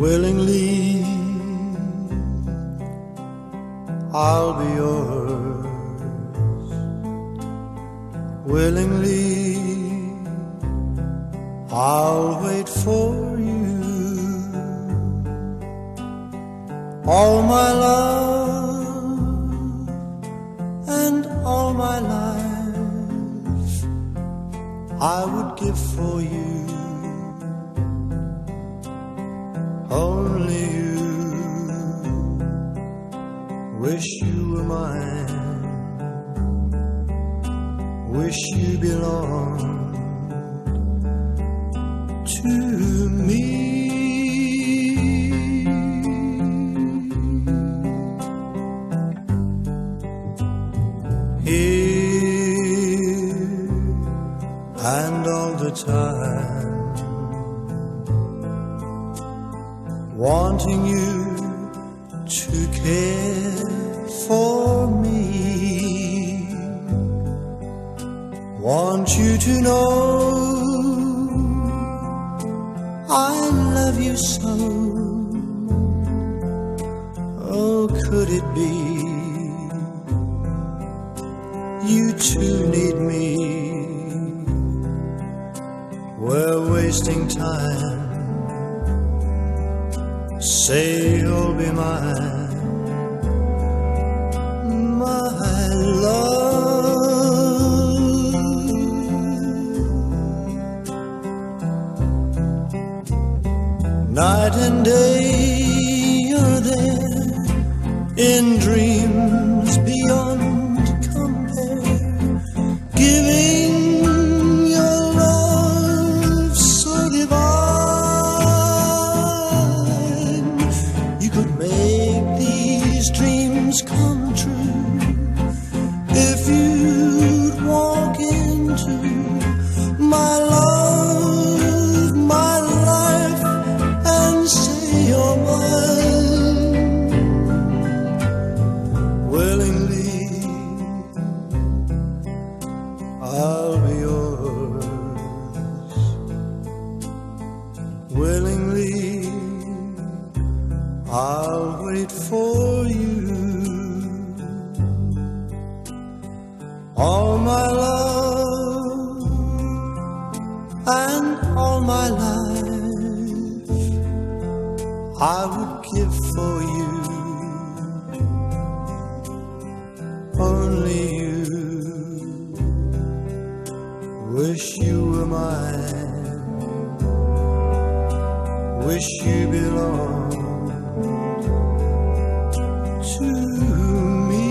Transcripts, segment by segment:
Willingly, I'll be yours. Willingly, I'll wait for you. All my love and all my life I would give for you. Only you, wish you were mine, wish you belonged to me. Here and all the time, wanting you to care for me, want you to know I love you so. Oh, could it be you too need me? We're wasting time. Say you'll be mine, my love. Night and day you're there, in dreams beyond compare, giving your love so divine. You could make these dreams come true if you'd walk into my love, my life, and say you're mine. Willingly, I'll be yours. Willingly, I'll wait for you. All my love and all my life I would give for you. Only you, wish you were mine, wish you belonged to me.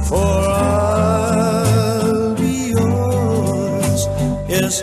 For I'll be yours, yes,